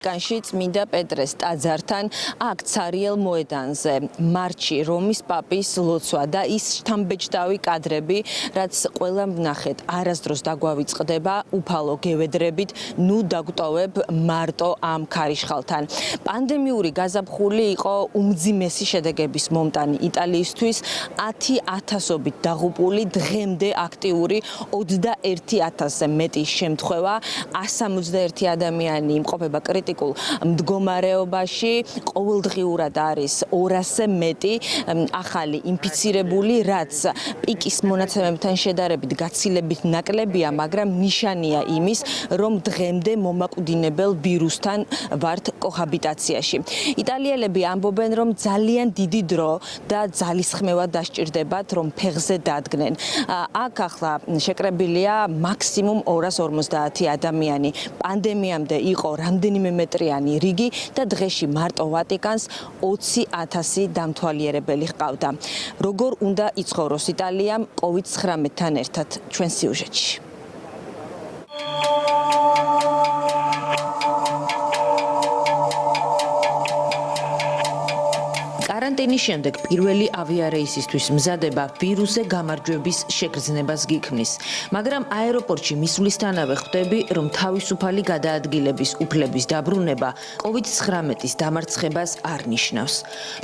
განში წმინდა პეტრეს ტაძართან აქ ცარიელ მოედანზე მარჩი რომის პაპის ლოცვა და ის შთამბეჭდავი კადრები, რაც ყველამ ვნახეთ, არასდროს დაგვავიწყდება უფალო გევედრებით, ნუ დაგვტოვებ მარტო ამ ქარიშხალთან. პანდემიური გაზაფხული იყო უმძიმესი შედეგების მომტანი იტალიისთვის, 10,000-ობით დაღუპული, დღემდე აქტიური 21,000-ზე მეტი შემთხვევა, 161 ადამიანი იმყოფება კრიტიკულ მდგომარეობაში, ყოველდღიურად არის 200-ზე მეტი ახალი ინფიცირებული, რაც პიკის მონაცემებთან შედარებით გაცილებით ნაკლებია, მაგრამ ნიშანია იმის, რომ დღემდე მომაკვდინებელ ვირუსთან ვართ კოჰაბიტაციაში. იტალიელები ამბობენ, რომ ძალიან დიდი დრო და ძალისხმევად დასჭირდებათ, რომ ფეხზე დადგნენ. აქ ახლა შეკრებილია მაქსიმუმ 250 ადამიანი. პანდემიამდე იყო რამდენიმე მეტრიანი რიგი და დღეში მარტო ვატიკანს 20,000 დამთვალიერებელი ჰყავდა. როგორ უნდა იცხოვროს იტალიამ COVID-19-თან ერთად ჩვენ სიუჟეტში. კარანტინის შემდეგ პირველი ავიარეისისთვის მზადება ვირუსზე გამარჯვების შეგრძნებას გიქმნის, მაგრამ აეროპორტში მისვლისთანავე ხვდები, რომ თავისუფალი გადაადგილების უფლების დაბრუნება COVID-19-ის დამარცხებას არ ნიშნავს.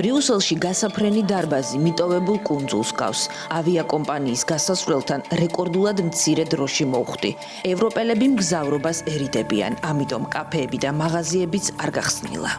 ბრიუსელში გასაფრენი დარბაზი მიტოვებულ კუნძულს გავს. ავიაკომპანიის გასასვლელთან რეკორდულად მცირე დროში მოვხვდი. ევროპელები მგზავრობას ერიდებიან, ამიტომ კაფეები და მაღაზიებიც არ გახსნილა.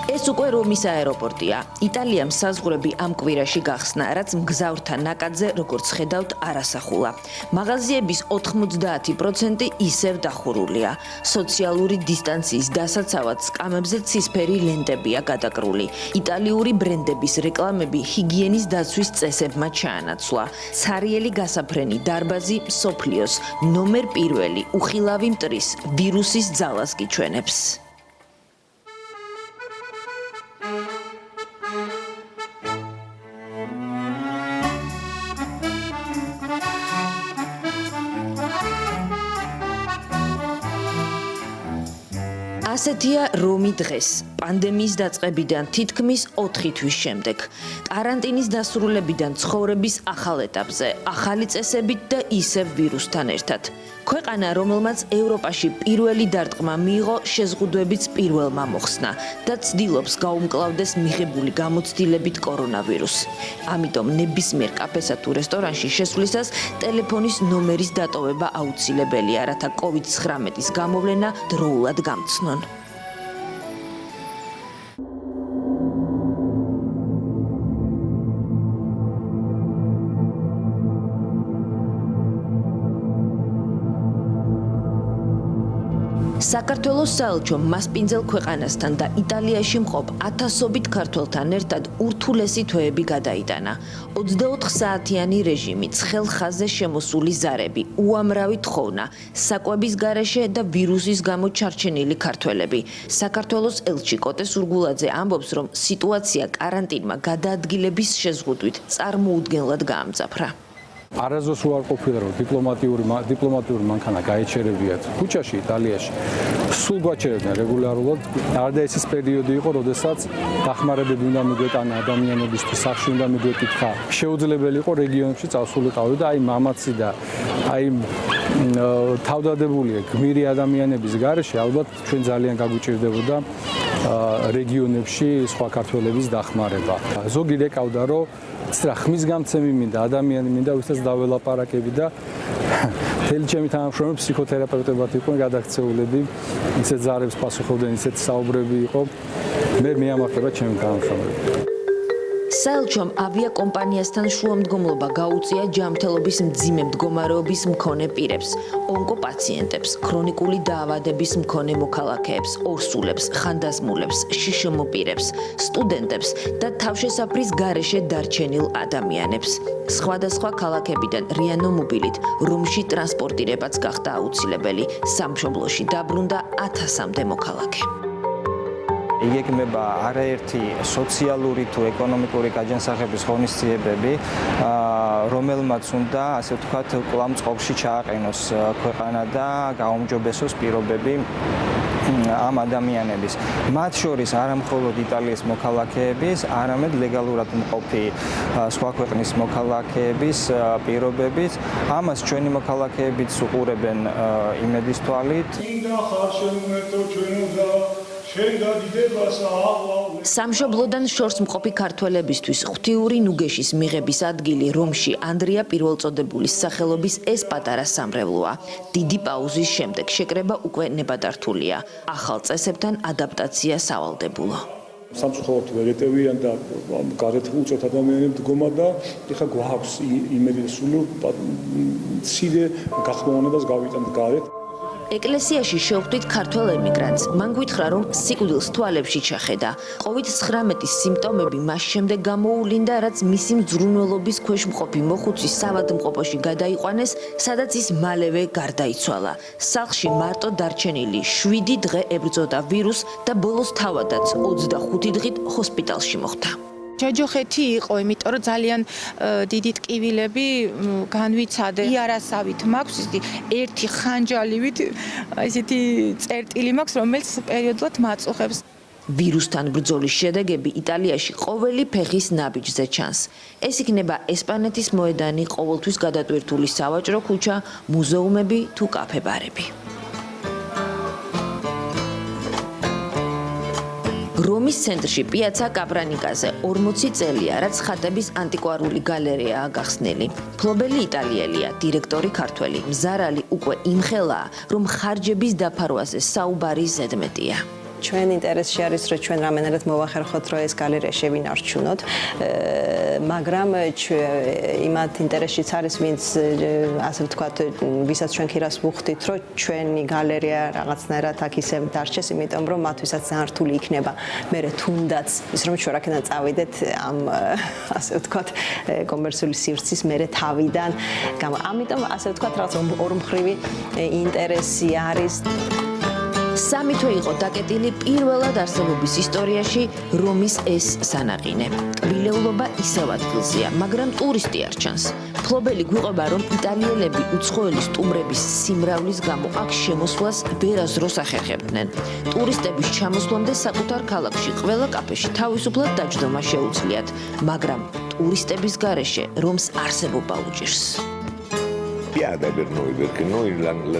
ეს უკვე რომის აეროპორტია. იტალიამ საზღვრები ამ კვირაში გახსნა, რაც მგზავრთა ნაკადზე, როგორც ხედავთ, არასახულა. მაღაზიების 90% ისევ დახურულია. სოციალური დისტანციის დასაცავად სკამებზე ცისფერი ლენტებია გადაკრული. იტალიური ბრენდების რეკლამები ჰიგიენის დაცვის წესებმა ჩაანაცვლა. ცარიელი გასაფრენი დარბაზი მსოფლიოს ნომერ პირველი უხილავი მტრის ვირუსის ძალას გიჩვენებს. ასეთია რომი დღეს, პანდემიის დაწყებიდან თითქმის 4 თვის შემდეგ. კარანტინის დასრულებიდან ცხოვრების ახალ ეტაპზე, ახალი წესებით და ისევ ვირუსთან ერთად. ქვეყანა, რომელმაც ევროპაში პირველი დარტყმა მიიღო, შეზღუდვებიც პირველმა მოხსნა და ცდილობს გაუმკლავდეს მიღებული გამოცდილებით კორონავირუსს. ამიტომ ნებისმიერ კაფესა თუ რესტორანში შესვლისას ტელეფონის ნომერის დატოვება აუცილებელია, რათა COVID-19-ის გამოვლენა დროულად გამცნონ. საქართველოს საელჩომ მასპინძელ ქვეყანასთან და იტალიაში მყოფ 1000-ობით ქართველთან ერთად ურთულესი თვეები გადაიტანა. 24 საათიანი რეჟიმი, ცხელ ხაზზე შემოსული ზარები, უამრავი თხოვნა, საკვების გარეშე და ვირუსის გამო ჩარჩენილი ქართველები. საქართველოს ელჩი კოტე სურგულაძე ამბობს, რომ სიტუაცია კარანტინმა გადაადგილების შეზღუდვით წარმოუდგენლად გაამწაფრა. არასდროს უარ ყოფილა, რომ დიპლომატიური მანქანა გაეჩერებიათ ქუჩაში, იტალიაში. სულ გვაჩერებდნენ რეგულარულად. არდა ეს პერიოდი იყო, როდესაც დახმარებები უნდა მიგვეტანა ადამიანებისთვის, სახში უნდა მიგვეკითხა. შეუძლებელი იყო რეგიონებში წავსულიყავი და აი მამაცი და აი თავდადებული გმირი ადამიანების გარეშე ალბათ ჩვენ ძალიან გაგვიჭირდებოდა რეგიონებში სხვა ქართველების დახმარება. ზოგი რეკავდა, რომ ცრა ხმის გამცემი მინდა, ადამიანი მინდა, ვისაც დაველაპარაკები და მთელი ჩემი თანამშრომლები ფსიქოთერაპევტებად იყვნენ გადაქცეულები, ისეთ ზარებს პასუხობდნენ, ისეთ საუბრები იყო. მე მეამართლება ჩემი თანამშრომლები. საელჩომ ავიაკომპანიასთან შუამდგომლობა გაუწია ჯანმრთელობის მძიმე მდგომარეობის მქონე პირებს, ონკოპაციენტებს, ქრონიკული დაავადების მქონე მოქალაქეებს, ორსულებს, ხანდაზმულებს, შიშომო პირებს, სტუდენტებს და თავშესაფრის გარეშე დარჩენილ ადამიანებს. სხვადასხვა ქალაქებიდან რიანო მობილით რომში ტრანსპორტირებაც გახდა აუცილებელი. სამშობლოში დაბრუნდა 1000-მდე მოქალაქე. იგეგმება არაერთი სოციალური თუ ეკონომიკური გაჯანსაღების ღონისძიებები, რომელმაც უნდა, ასე ვთქვათ, კვლავ წყობაში ჩააყენოს ქვეყანა და გაუმჯობესოს პირობები ამ ადამიანების, მათ შორის არა მხოლოდ იტალიის მოქალაქეების, არამედ ლეგალურად მყოფი სხვა ქვეყნის მოქალაქეების პირობებით. ამას ჩვენი მოქალაქეებიც უყურებენ იმედის თვალით. სამშობლოდან შორს მყოფი ქართველებისთვის ღვთიური ნუგეშის მიღების ადგილი რომში ანდრია პირველწოდებულის სახელობის ეს პატარა სამრევლოა. დიდი პაუზის შემდეგ შეკრება უკვე ნებადართულია. ახალ წესებთან ადაპტაცია სავალდებულო. სამწუხაროდ ვერ ეტევიან და გარეთ უწევთ ადამიანებს დგომა და ეხლა გვაქვს იმედი სულ მცირე გახმოვანებას გავიტანთ გარეთ. ეკლესიაში შევხვდით ქართველ ემიგრანტს. მან გითხრა, რომ სიკვდილს თვალებში ჩახედა. COVID-19-ის სიმპტომები მას შემდეგ გამოუვლინდა, რაც მისი მძრუნველობის ქვეშ მყოფი მოხუცი საავადმყოფოში გადაიყვანეს, სადაც ის მალევე გარდაიცვალა. სახლში მარტო დარჩენილი 7 დღე ებრძოდა ვირუსს და ბოლოს თავადაც 25 დღით ჰოსპიტალში მოხვდა. ჯოჯოხეთი იყო, იმიტომ რომ ძალიან დიდი ტკივილები განვიცადე. იარასავით მაქვს, ერთი ხანჯალივით ესეთი წერტილი მაქვს, რომელიც პერიოდულად მაწუხებს. ვირუსთან ბრძოლის შედეგები იტალიაში ყოველი ფეხის ნაბიჯზე ჩანს. ეს იქნება ესპანეთის მოედანი, ყოველთვის გადატვირთული სავაჭრო ქუჩა, მუზეუმები თუ კაფე-ბარები. რომის ცენტრში პიაცა კაბრანიკაზე 40 წელია, რაც ხატების ანტიკვარული გალერეაა გახსნილი. ფლობელი იტალიელია, დირექტორი ქართველი, მზარალი უკვე იმხელაა, რომ ხარჯების დაფარვაზე საუბარი ზედმეტია. ჩვენ ინტერესში არის, რომ ჩვენ რამენერად მოვახერხოთ, რომ ეს გალერეა შევინარჩუნოთ, მაგრამ იმათ ინტერესშიც არის, ვინც ასე ვთქვათ, ვისაც ჩვენ ქირას ვუხდით, რომ ჩვენი გალერეა რაღაცნაირად აქ ისე დარჩეს, იმიტომ რომ მათთვისაც ძალიან რთული იქნება მერე თუნდაც ის რომ ჩვენ აქედან წავიდეთ ამ ასე ვთქვათ, კომერციული სივრცის მერე თავიდან. ამიტომ ასე ვთქვათ, რაღაც ორმხრივი ინტერესი არის. სამი თვე იყო დაკეტილი პირველად არსებობის ისტორიაში რომის ეს სანაყინე. კბილეულობა ისევ ადგილზეა, მაგრამ ტურისტი არ ჩანს. ფლობელი გვიყვება, რომ იტალიელები უცხოელი სტუმრების სიმრავლის გამო აქ შემოსვლას ვერაზროს ახერხებდნენ. ტურისტების ჩამოსვლამდე საკუთარ ქალაქში ყველა კაფეში თავისუფლად დაჯდომა შეუძლიათ, მაგრამ ტურისტების გარეშე რომს არსებობა უჭირს.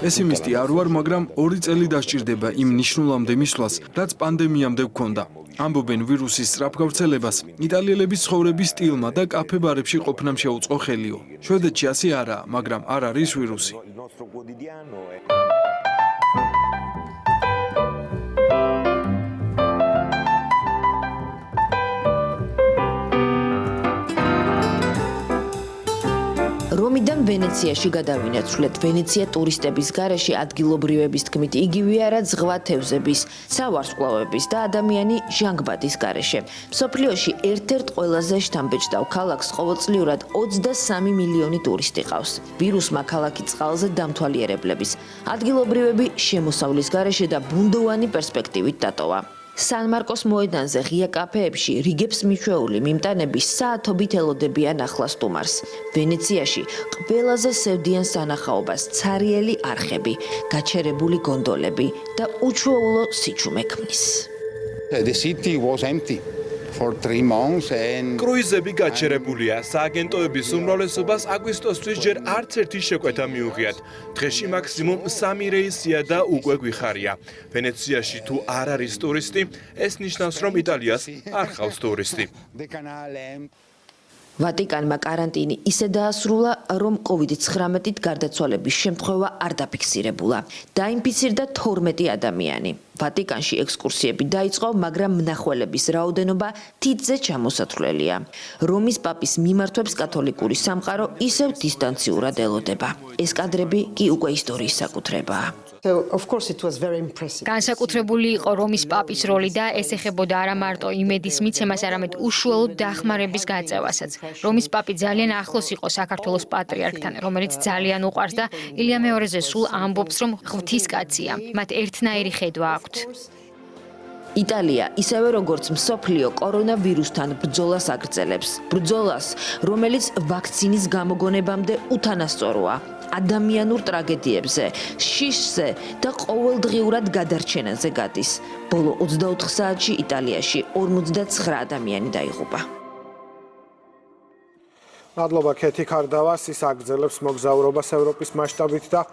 ეს იმისტი არ ვარ, მაგრამ 2 წელი დასჭირდება იმ ნიშნულამდე მისვლას, რაც პანდემიამდე გვქონდა. ამბობენ ვირუსის სწრაფ გავრცელებას იტალიელების ცხოვრების სტილმა და კაფე-ბარებში ყოფნამ შეუწყო ხელიო. შვედეთში ასე არაა, მაგრამ არ არის ვირუსი. რომიდან ვენეციაში გადავინაცვლეთ. ვენეცია ტურისტების გარეშე ადგილობრივების თქმით იგივეა, რაც ზღვა თევზების, ცავარსკვლავების და ადამიანი ჟანგბადის გარეშე. მსოფლიოში ერთ-ერთ ყველაზე შთამბეჭდავ ქალაქს ყოველწლიურად 23 მილიონი ტურისტი ყავს. ვირუსმა ქალაქი წყალზე დამთვალიერებლების, ადგილობრივები შემოსავლის გარეშე და ბუნდოვანი პერსპექტივით დატოვა. სან-მარკოს მოედანზე ღია კაფეებში რიგებს მიშვეული მიმტანები საათობით ელოდებიან ახლა სტუმარს. ვენეციაში ყველაზე სევდიან სანახაობას ცარიელი არხები, გაჩერებული გონდოლები და უჩვეულო სიჩუმე ქმნის. The city was empty for 3 months and კრუიზები გაჩერებულია. სააგენტოების უმრავლესობას აგვისტოსთვის ჯერ არც ერთი შეკვეთა მიუღიათ. დღეში მაქსიმუმ 3 რეისია და უკვე გვიხარია. ვენეციაში თუ არ არის ტურისტი, ეს ნიშნავს, რომ იტალიას არ ხავს ტურისტი. ვატიკანმა კარანტინი ისე დაასრულა, რომ COVID-19-ით გარდაცვალების შემთხვევა არ დაფიქსირებულა. დაინფიცირდა 12 ადამიანი. ვატიკანში ექსკურსიები დაიწყო, მაგრამ მნახველების რაოდენობა თითზე ჩამოსათვლელია. რომის პაპის მიმართვებს კათოლიკური სამყარო ისევ დისტანციურად ელოდება. ეს კადრები კი უკვე ისტორიის საკუთრებაა. განსაკუთრებული იყო რომის პაპის როლი და ეს ეხებოდა არა მარტო იმედის მიცემას, არამედ უშუალოდ დახმარების გაწევასაც. რომის პაპი ძალიან ახლოს იყო საქართველოს პატრიარქთან, რომელიც ძალიან უყვარს და ილია მეორეზე სულ ამბობს, რომ ღვთისკაცია. მათ ერთნაირი ხედვა აქვთ. იტალია, ისევე როგორც მსოფლიო კორონავირუსთან ბრძოლას აგრძელებს. ბრძოლას, რომელიც ვაქცინის გამოგონებამდე უთანასწოროა. ადამიანურ ტრაგედიებზე, შიშზე და ყოველდღიურად გადარჩენაზე გადის. ბოლო 24 საათში იტალიაში 59 ადამიანი დაიღუპა. მადლობა ქეთი ქარდავას, ის აგრძელებს მოგზაურობას ევროპის მასშტაბით და